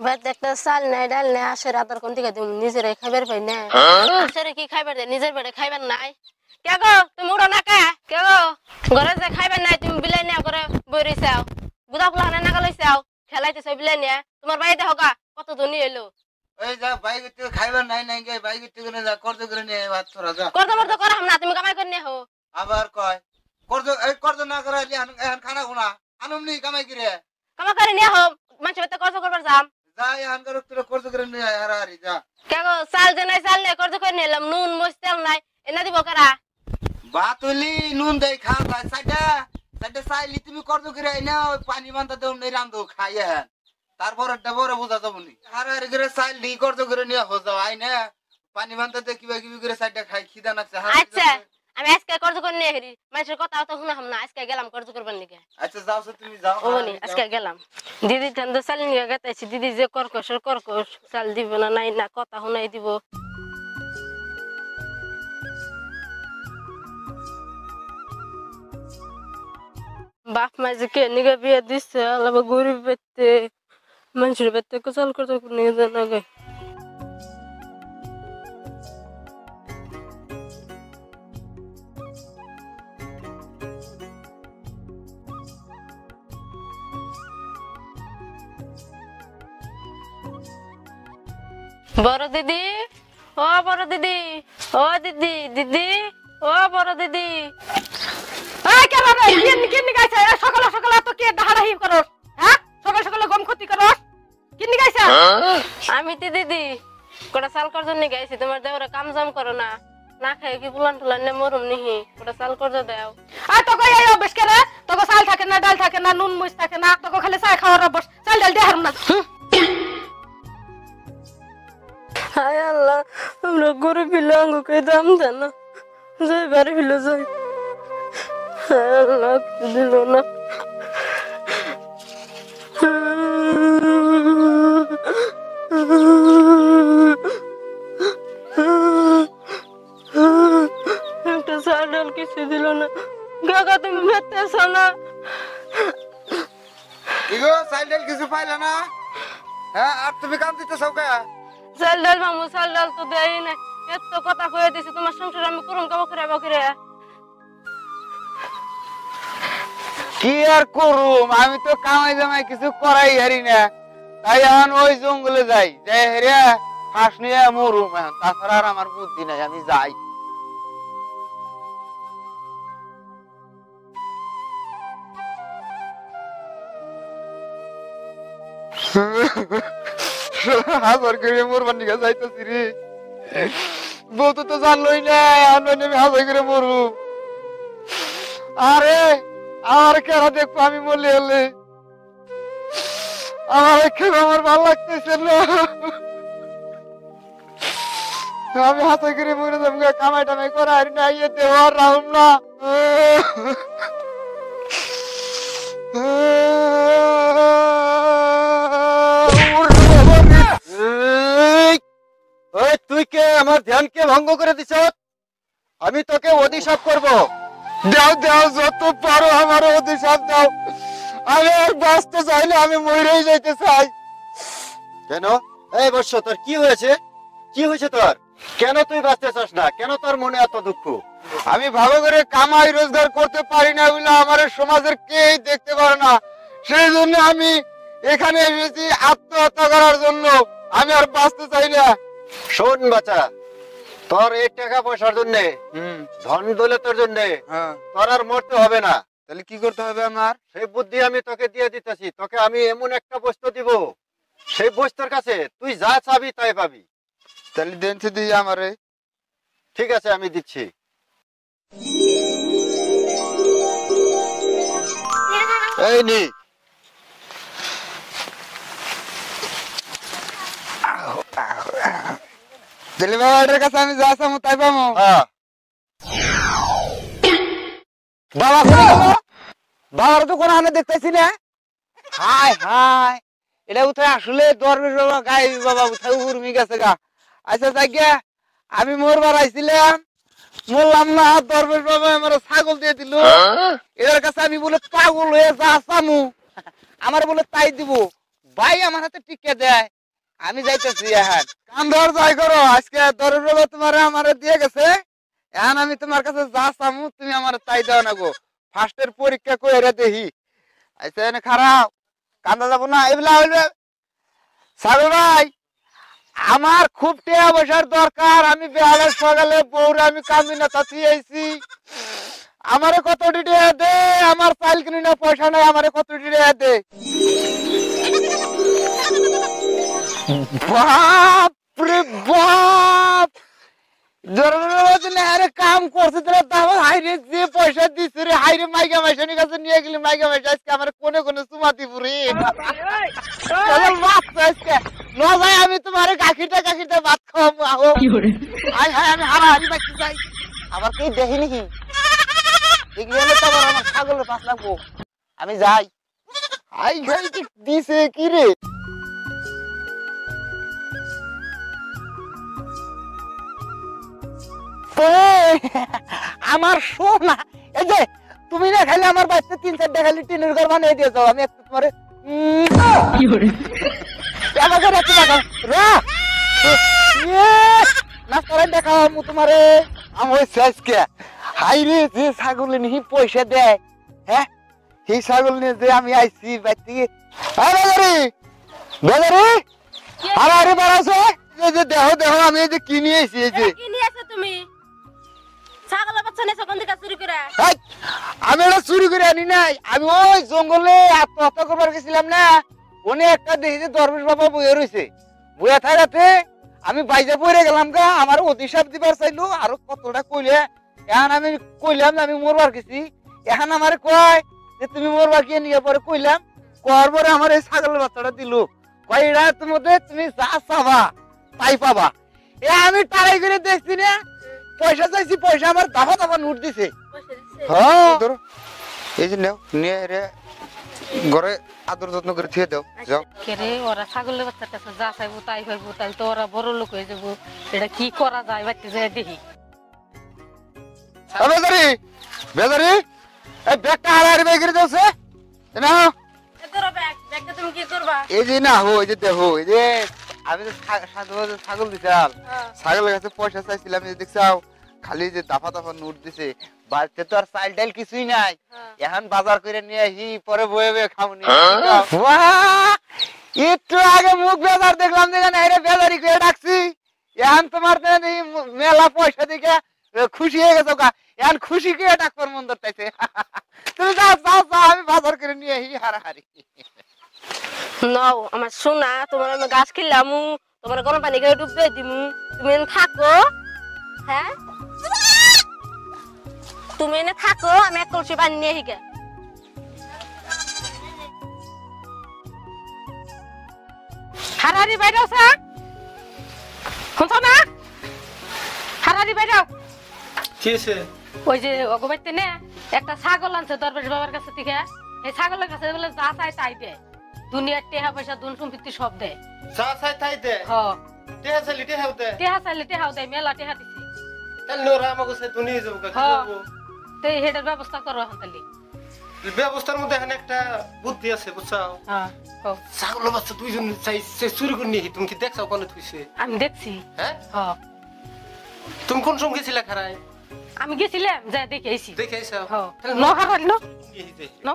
বাদ একটা চাল নাই ডাল নাই আসে রাতের কোন থেকে তুমি নিজের খাইবার পাই না আসরে কি খাইবার দে নিজের বেড়ে খাইবার নাই কে গো তুমি উড়ো না কে কে গো ঘরে যে খাইবার নাই তুমি বিলাই না করে বইরি চাও বুদা ফুলা না নাগাল চাও খেলাইতেছ বিলাই না তোমার ভাই দেখো গা কত ধনী হইলো এই যা ভাই গিতে খাইবার নাই নাই গে ভাই গিতে করে যা করতে করে নিয়ে ভাত তোরা যা করতে মরতে করাম না তুমি কামাই করে নিয়ে হো আবার কয় করতে না করে এখন খানা খুনা আনুমনি কামাই করে কামাই করে নিয়ে হো মানুষ বেতে কষ্ট করবার যাম যা এখন করে তোরা করতে করে নিয়ে হারাহারি যা কে গো চাল যে নাই চাল নাই করতে করে নিলাম নুন মরিচ তেল নাই এনা দিব কারা ভাত হইলি নুন দেই খা যায় সাইডা সাইডা চাইলি তুমি করতে করে না পানি বান্ধা দেও নেই রান্ধো খাই এখন তারপরে ডাবরে বুঝা যাবো নি হারাহারি করে চাইলি করতে করে নিয়ে হো যাও আই না পানি বান্ধা দে কিবা কিবি করে সাইডা খাই খিদা নাছে আচ্ছা আমি আজকে করতে করে নিয়ে হেরি মানুষের কথা তো শুনাম না আজকে গেলাম করতে করবার নিকে আচ্ছা যাও তুমি যাও ওনি আজকে গেলাম দিদি ঠান্ডা চাল নিয়ে গেতেছি দিদি যে কর্কশ চাল দিব না নাই না কথা শুনাই দিব বাপ মা যে কে নিগে বিয়ে দিচ্ছে আলাদা গরিব বেতে মানুষের বেতে চাল করতে নিয়ে দেন আগে বড় দিদি ও বড় দিদি ও দিদি দিদি ও বড় দিদি এই কে রে কিন গাইছে সকাল সকাল তো কে ডাহাড়াহি করস হ্যাঁ সকাল সকাল গম ক্ষতি করস কিন গাইছে আমি তো দিদি কোটা চাল কর জন্য গাইছি তোমার দেওরে কাম জাম করো না না খাই কি বুলান টুলান নে মরুম নিহি কোটা চাল কর দাও আই তো কই আইও বেশ করে তোকে চাল থাকে না ডাল থাকে না নুন মুছ থাকে না তোকে খালি চা খাওয়ার অভ্যাস চাল ডাল দে হারম না হায় আল্লাহ আমরা গরিব বিলাঙ্গ কে দাম জানা যাই বাড়ি ফিলে যাই হায় আল্লাহ দিল না একটা চাল ডাল কিছু দিল না কাকা তুমি বেতেছ না কি গো সাইডেল কিছু পাইলা না হ্যাঁ আর তুমি কাম দিতে সৌকা চাল ডাল মামু চাল ডাল তো দেয় না এত কথা কয়ে দিছি তোমার সংসার আমি করুন কাবা করে বকরে কি আর করুম আমি তো কামাই জামাই কিছু করাই হারি না তাই এখন ওই জঙ্গলে যাই যাই হেরে হাঁস নিয়ে মরুম এখন তাছাড়া আর আমার বুদ্ধি নাই আমি যাই হাজার করে মরবার নিকে যাইতেছি রে বউ তো জানলই না আমি হাজার করে মরুম আরে আমার কেন দেখবো আমি মরলে হলে আমার খেয়ে আমার ভালো লাগতেছে না আমি হাতে করে মরে যাবো কামাই টামাই করা আর না ইয়ে দেওয়ার রাহুল না তুই কে আমার ধ্যানকে ভঙ্গ করে দিছ আমি তোকে অভিশাপ করবো দাও দাও যত পারো আমার অভিশাপ দাও আমি আর বাঁচতে চাই না আমি মরেই যাইতে চাই কেন এই বৎস তোর কি হয়েছে তোর কেন তুই বাঁচতে চাস না কেন তোর মনে এত দুঃখ আমি ভালো করে কামাই রোজগার করতে পারি না বলে আমার সমাজের কেই দেখতে পারে না সেই জন্য আমি এখানে এসেছি আত্মহত্যা করার জন্য আমি আর বাঁচতে চাই না শোন বাচ্চা তোর এই টাকা পয়সার জন্য ধন দৌলতের জন্য তোর আর মরতে হবে না তাহলে কি করতে হবে আমার সেই বুদ্ধি আমি তোকে দিয়ে দিতেছি তোকে আমি এমন একটা বস্তু দিব সেই বস্তুর কাছে তুই যা চাবি তাই পাবি তাহলে দেন দিই আমারে ঠিক আছে আমি দিচ্ছি এই নি দিলে বাবার কাছে আমি যা চাবো তাই পাবো বাবা বাবার তো কোনো হানে দেখতেছি না হাই হাই এটা উঠে আসলে দরবেশ বাবা গাই বাবা উঠে উর্মি গেছে গা আচ্ছা যাই আমি মরবার আইছিলাম বললাম না দরবেশ বাবা আমার ছাগল দিয়ে দিল এর কাছে আমি বলে পাগল হয়ে যা চামু আমার বলে তাই দিব ভাই আমার হাতে টিকে দেয়, আমি যাইতেছি এখন। কান ধর যাই করো, আজকে দরের বাবা তোমার আমারে দিয়ে গেছে, এখন আমি তোমার কাছে যা চামু তুমি আমার তাই দাও না গো। ফার্স্টের পরীক্ষা করে দেখি। আচ্ছা এনে খারাপ কান্দা যাবো না এগুলা হইলে। সাগর ভাই আমার খুব টাকা পয়সার দরকার, আমি বেহালের সকালে বউরে আমি কামিনা তাছি আইছি, আমারে কত টাকা দে, আমার চাইল কিনি না পয়সা নাই, আমারে কত টাকা দে। বাপ রে বাপ, আরে কাম করছে হাইরে যে পয়সা দিচ্ছে রে, হাইরে মাইকা মাইশানির কাছে নিয়ে গেলি, মাইকা মাইশা আজকে আমার কোনে কোনে চুমাতি পুরি আজকে ন ভাই, আমি তোমার গাখিরটা ভাত খাওয়াবো। আহো আই হাই, আমি হারাহারি বাচ্চা যাই, আবার কেউ দেখি নাকি এগুলো তো আবার আমার ছাগলের পাশ লাগবো, আমি যাই। আই খাই দিছে কি রে, আমার সোনা। এই যে তুমি না খাইলে আমার বাচ্চা 3-4টা খালি টিনের ঘর বানিয়ে দিয়েছো, আমি একটু তোমার দেখাও তোমারে আমার শেষকে। হাই রে, যে ছাগল নিহি পয়সা দেয়, হ্যাঁ সেই ছাগল নিয়ে যে আমি আইছি বাড়ি আরে বাড়াছো, এই যে দেহ দেহ আমি এই যে কিনে আইছি, এই যে কি নিয়ে আসো তুমি? ছাগলের বাচ্চা নিয়ে কোন দিকে চুরি করে? আমি এটা চুরি করে আনি নাই, আমি ওই জঙ্গলে আত্মহত্যা করবার গেছিলাম না, ওনে একটা দেখি যে দরবেশ বাবা বইয়ে রয়েছে, বইয়া থাকাতে আমি বাইজা পড়ে গেলাম গা, আমার অভিশাপ দিবার চাইলো, আরো কতটা কইলে, এখন আমি কইলাম আমি মরবার গেছি, এখন আমার কয় যে তুমি মরবার গিয়ে নিয়ে পরে কইলাম, কর পরে আমার এই ছাগলের বাচ্চাটা দিল, কয় এটা তোমাদের তুমি যা চাবা তাই পাবা। এ আমি টারাই করে দেখছি না, পয়সা চাইছি, পয়সা আমার দাফা দাফা নোট দিছে। হ্যাঁ ধরো, এই যে নাও, নিয়ে রে ঘরে আদর যত্ন করে থিয়ে দাও, যাও। কেরে ওরা ছাগলের বাচ্চার কাছে যা চাইবো তাই পাইবো, তাহলে তো ওরা বড় লোক হয়ে যাবো। এটা কি করা যায় বাড়িতে যাই দেখি। বেজারি বেজারি, এই ব্যাগটা হারাহারি বের করে দাও, সে না এতরা ব্যাগটা তুমি কি করবা? এই যে না হো, এই যে দেখো, এই যে আমি যে ছাগল দিছিলাম, ছাগলের কাছে পয়সা চাইছিলাম, এই যে দেখছাও খালি যে দাফা দাফা নোট দিছে, বাড়িতে তো আর চাল ডাল কিছুই নাই, এখন বাজার করে নিয়ে আসি, পরে বয়ে বয়ে খাবনি। একটু আগে মুখ বেজার দেখলাম, যেখানে আরে বেজারি করে ডাকছি, এখন তোমার মেলা পয়সা দিকে খুশি হয়ে গেছো গা, এখন খুশি করে ডাকবার মন ধরতেছে। তুমি যাও যাও যাও, আমি বাজার করে নিয়ে আসি হারাহারি। নাও আমার সোনা, তোমার আমি গাছ কিনলাম, তোমার গরম পানি করে ডুববে দিমু, তুমি এনে থাকো। হ্যাঁ তুমি এনে থাকো, আমি এক কলসি পানি নিয়ে হিগে। হারারি বাইরাও সা, শুনছো না? হারারি বাইরাও। কি হয়েছে? ওই যে অগবাইতে নে একটা ছাগল আনছে দরবেশ বাবার কাছে থেকে, এই ছাগলের কাছে বলে যা চাই তাই দেয়, দুনিয়ার টেহা পয়সা দুন সম্পত্তি সব দেয়। যা চাই তাই দে, হ টেহা চাইলে টেহাও দে, টেহা চাইলে টেহাও দেয়, মেলা টেহা দিছে। তাহলে নোরা আমাকে সে দুনিয়া যাবো, কি করবো? তো হেডের ব্যবস্থা করো এখন তাহলে। ব্যবস্থার মধ্যে এখানে একটা বুদ্ধি আছে, বুঝছাও? হ্যাঁ ছাগল বাচ্চা দুইজন চাই সে চুরি করে নিয়ে, তুমি কি দেখছাও কোনে থুইছে? আমি দেখছি। হ্যাঁ হ্যাঁ তুমি কোন সময় গেছিলা খারায়? আমি গেছিলাম, যা দেখে আইছি। দেখে আইছাও? হ্যাঁ তাহলে ন হারারি ন নিয়ে যাই। ন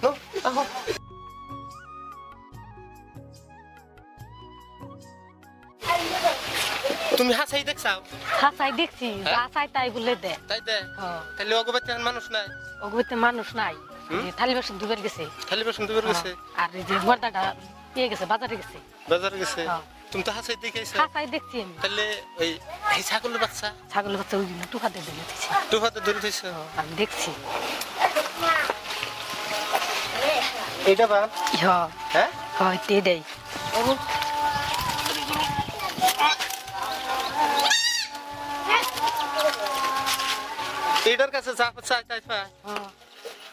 নো, আহো। তুমি হাসাই দেখছাও? হাসাই দেখছি, যা চাই তাই বলে দে। তাই দে, হ্যাঁ তাহলে অগবাতে মানুষ নাই, অগবাইতে মানুষ নাই, থালি বাসন দুবার গেছে, খালি বাসন দুবার গেছে, আর এই যে বর্দাটা পেয়ে গেছে, বাজারে গেছে। বাজারে গেছে। হ্যাঁ। তুমি তো হাসাই দেখে আইছো? হাসাই দেখছি আমি। তাহলে ওই এই ছাগলের বাচ্চা ছাগলের বাচ্চা ওই দিন টুকাতে দিলে দিছে, টুফাতে ধরে থইছো? আমি দেখছি। এইটা বা হ্যাঁ হ্যাঁ হয় তে দেই। এইটার কাছে যা চাই তাই পায়, হ্যাঁ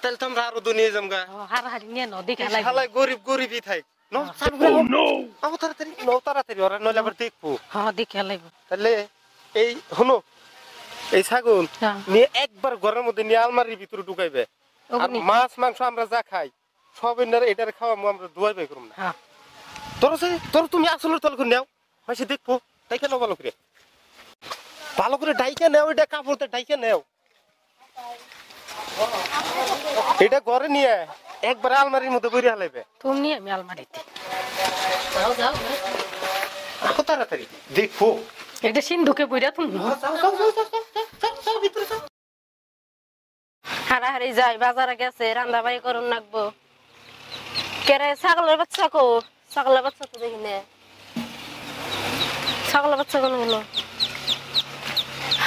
তাহলে তোমরা আরো দুনিয়া জমগা। হারাহারি নিয়ে ন দেখে লাগবে। শালাই গরিব গরিবই থাক। নো আবু তাড়াতাড়ি নো, তাড়াতাড়ি ওরা নইলে আবার দেখবো। হ্যাঁ দেখে লাগবে। তাহলে এই হলো এই ছাগল হ্যাঁ। নিয়ে একবার ঘরের মধ্যে নিয়ে আলমারির ভিতরে ঢুকাইবে, আর ওগুনি। মাছ মাংস আমরা যা খাই সব এটার খাওয়া আমরা ধোয়াই বাই করুম না। হ্যাঁ তোর তুমি আসলে তল করে নাও মাসে দেখবো ডাইকে নাও ভালো করে ডাইকে নাও এটা কাপড়তে ডাইকে নাও এটা ঘরে নিয়ে একবার আলমারির মধ্যে বইরে হালাইবে তুমি আমি আলমারিতে তাড়াতাড়ি দেখবো এটা সিন্ধুকে বইরা তুমি হারাহারি যাই বাজারে গেছে রান্না বাড়ি করুন লাগবো কেরে ছাগলের বাচ্চা কো ছাগলের বাচ্চা তো দেখি না ছাগলের বাচ্চা কোন হলো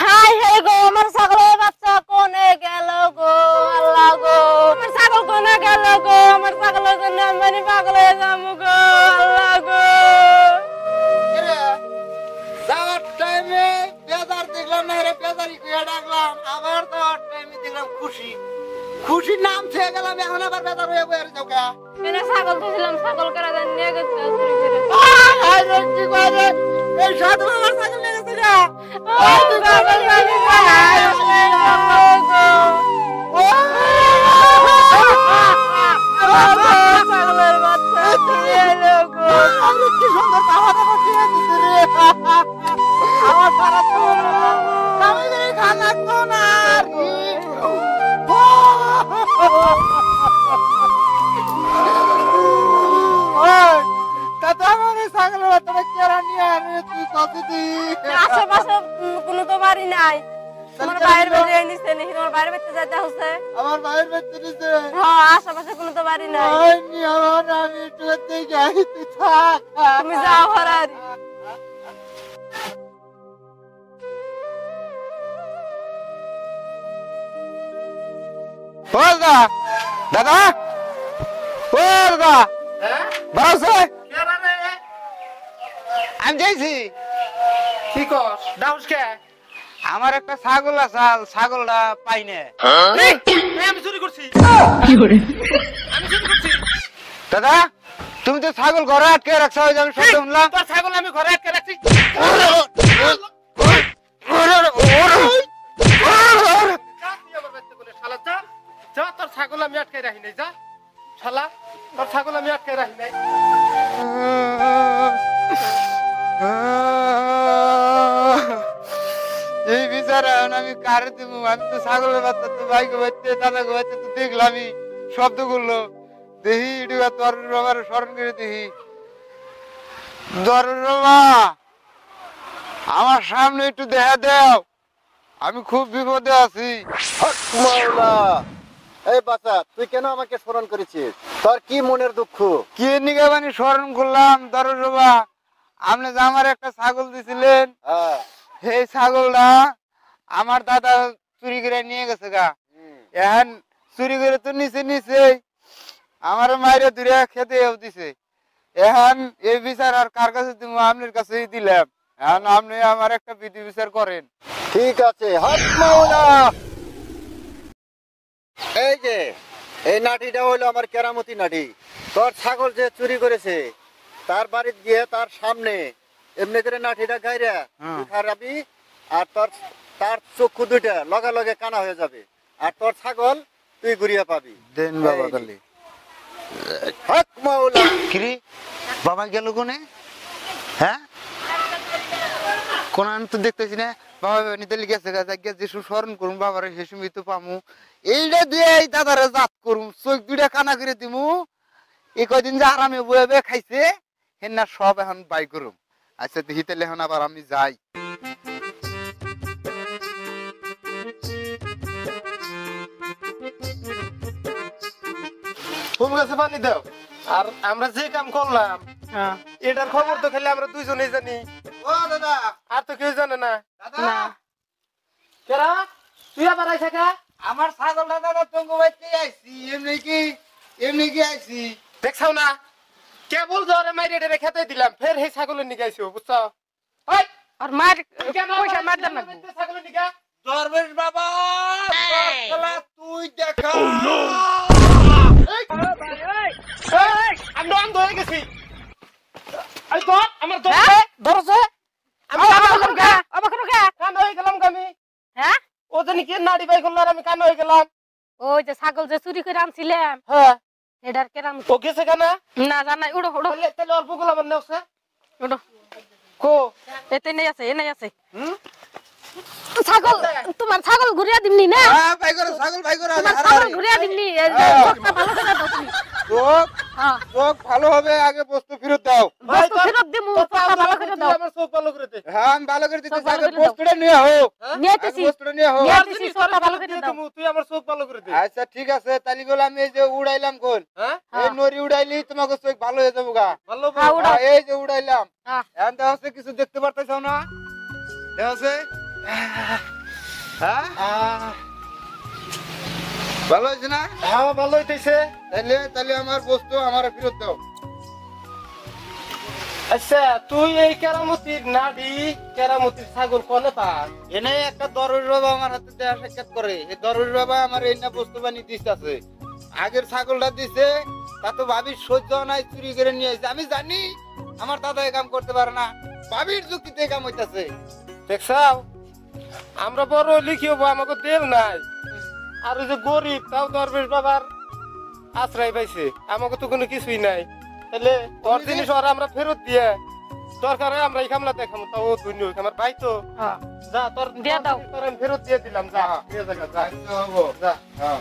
হাই হাই গো আমার ছাগলের বাচ্চা কোনে গেল গো আল্লাহ গো আমার ছাগল কোনে গেল গো আমার ছাগলের জন্য আমি পাগল হয়ে যাবো গো আল্লাহ গো যাওয়ার টাইমে বেজার দেখলাম না রে বেজারি কুয়া ডাকলাম আবার যাওয়ার টাইমে দেখলাম খুশি নাম ছেয়ে গেলাম এখন আবার বেজার হয়ে বয়ে যাও গা এনে ছাগল তো ছিলাম ছাগল কেরা জানি নিয়ে গেছে চুরি করে হাই রে কি করে এই সাধু আমার ছাগল নিয়ে গেছে গা ছাগলের বাচ্চা দিয়ে এলো গো কি সুন্দর খাওয়া দাওয়া খেয়ে দিতে রে আমার সারা তো আমি খাওয়া লাগতো না আশেপাশে কোনো তো বাড়ি নাই তোমার বাইরের বাড়ি নিছে নি তোমার বাইরের বাড়িতে যাইতে হচ্ছে আমার ভাইয়ের বাচ্চা নিছে হ্যাঁ আশেপাশে কোনো তো বাড়ি নাই আমি একটু যাই তুই থাক তুমি যাও হারারি ও দাদা দাদা ও দাদা বারোশো আমি যাইছি কি কর ডাউস কে আমার একটা ছাগল আছে ছাগলটা পাই না আমি চুরি করছি দাদা তুমি তো ছাগল ঘরে আটকে রাখছো ওই যে আমি সব শুনলাম তোর ছাগল আমি ঘরে আটকে রাখছি যা তোর ছাগল আমি আটকে রাখি নাই যা শালা তোর ছাগল আমি আটকে রাখি নাই এই বিচারে আমি কারে দিব আমি তো ছাগলের বাচ্চা তো ভাইকে বাচ্চা দাদাকে বাচ্চা তো দেখলামই শব্দ করলো দেখি এটা তোর বাবার স্মরণ করে দেখি দরুর বাবা আমার সামনে একটু দেখা দাও আমি খুব বিপদে আছি মাওলা এই বাচ্চা তুই কেন আমাকে স্মরণ করেছিস তোর কি মনের দুঃখ কি নিকে মানে স্মরণ করলাম দরুর বাবা আপনি যে আমার একটা ছাগল দিছিলেন হ্যাঁ এই ছাগলটা আমার দাদা চুরি করে নিয়ে গেছে গা এখন চুরি করে তো নিচে আমার মায়ের দূরে খেতে দিছে এখন এই বিচার আর কার কাছে তুমি আপনার কাছেই দিলাম এখন আপনি আমার একটা বিধি বিচার করেন ঠিক আছে হক মাওলা এই যে এই নাটিটা হলো আমার কেরামতি নাটি তোর ছাগল যে চুরি করেছে তার বাড়িতে গিয়ে তার সামনে এমনি করে নাটিটা গাইরা তুই খারাপি আর তার চক্ষু দুইটা লগে লগে কানা হয়ে যাবে আর তোর ছাগল তুই ঘুরিয়ে পাবি দেন বাবা তাহলে হক মাওলা কিরে বাবা গেল কোনে হ্যাঁ কোন তো দেখতেছি না বাবা নিতে গেছে যে স্মরণ করুন বাবার সে সময় তো পামু এইটা দিয়ে এই দাদারে জাত করুম চোখ দুইটা কানা করে দিমু এই কয়দিন যে আরামে বয়ে খাইছে হেন সব এখন বাই করুম আচ্ছা দেখি তাহলে এখন আবার আমি যাই তুমি কাছে পানি দাও আর আমরা যে কাম করলাম এটার খবর তো খালি আমরা দুইজনেই জানি ও দাদা আর তো কেউ জানে না দাদা কেরা তুই আবার আইসা কা আমার ছাগলটা দাদা টঙ্গু বাইতে আইছি এমনি কি আইছি দেখছাও না কেবল জ্বরে মাইরে ডেরে খেতে দিলাম ফের হে ছাগলের নিকে আইছো বুঝছো ওই আর মার কেন পয়সা মার দেন না ছাগলের নিকে দরবেশ বাবা শালা তুই দেখা আমি অন্ধ হয়ে গেছি এই তো আমার ধরছে আমি কান হয়ে গেলাম আমি হ্যাঁ ও জানি কি নাড়ি বাই করলো আর আমি কান হয়ে গেলাম ওই যে ছাগল যে চুরি করে আনছিলাম হ্যাঁ এটার কেরাম ও গেছে কেনা না জানাই উড়ো উড়ো তাহলে তাহলে অল্প গুলো আমার নেওছে উড়ো কো এতে নেই আছে এ নেই আছে ছাগল তোমার ছাগল ঘুরিয়া দিমনি না হ্যাঁ ভাই করে ছাগল ভাই করে তোমার ছাগল ঘুরিয়া দিমনি এই যে চোখটা ভালো করে দাও তুমি চোখ হ্যাঁ চোখ ভালো হবে আগে বস্তু ফেরত দাও ভাই বস্তু ফেরত দিমু তোর চোখটা ভালো করে দাও আমার চোখ ভালো করে দে হ্যাঁ আমি ভালো করে দিতে চোখ ভালো আগে করে দাও। বস্তুটা নিয়ে হোক নিয়েতেছি বস্তুটা নিয়ে হোক নিয়ে- আর দিছি, জিনিস চোখটা ওরা ভালো ফেরত করে দিয়ে দাও। দিমু, তুই আমার চোখ ভালো করে দে আচ্ছা ঠিক আছে তালি বলে আমি এই যে উড়াইলাম কোন হ্যাঁ এই নরি উড়াইলি তোমাকে চোখ ভালো হয়ে যাবো গা ভালো হ্যাঁ, উড়াও। এই যে উড়াইলাম হ্যাঁ এখন দেখা হচ্ছে কিছু দেখতে পারতেছ না দেখা হচ্ছে হ্যাঁ ভালো হয়েছে না হ্যাঁ ভালো হইতেছে তাহলে তাহলে আমার বস্তু আমার ফেরত দাও আচ্ছা তুই এই কেরামতির নাডি কেরামতির ছাগল কোনে পাস এনে একটা দরবেশ বাবা আমার হাতে দেয়া সাক্ষাৎ করে এই দরবেশ বাবা আমার এই না বস্তু বানিয়ে দিচ্ছে আগের ছাগলটা দিছে তা তো ভাবির সহ্য নাই চুরি করে নিয়ে আসছে আমি জানি আমার দাদা এই কাম করতে পারে না ভাবির যুক্তিতে এই কাম হইতাছে দেখছাও আমরা বড় লিখি হবো আমাকে দেল নাই আর ওই যে গরিব তাও দরবেশ বাবার আশ্রয় পাইছে আমাকে তো কোনো কিছুই নাই তাহলে তোর তুমি যে- জিনিস ওরা আমরা ফেরত দিয়ে দরকার হয় আমরা এই কামলা দেখাবো তাও ধন্য আমার ভাই তো হ্যাঁ যা তোর দিয়ে দাও। তোর আমি ফেরত দিয়ে দিলাম যা হ্যাঁ। দিয়ে দেখা যা আচ্ছা, হবো। যা হ্যাঁ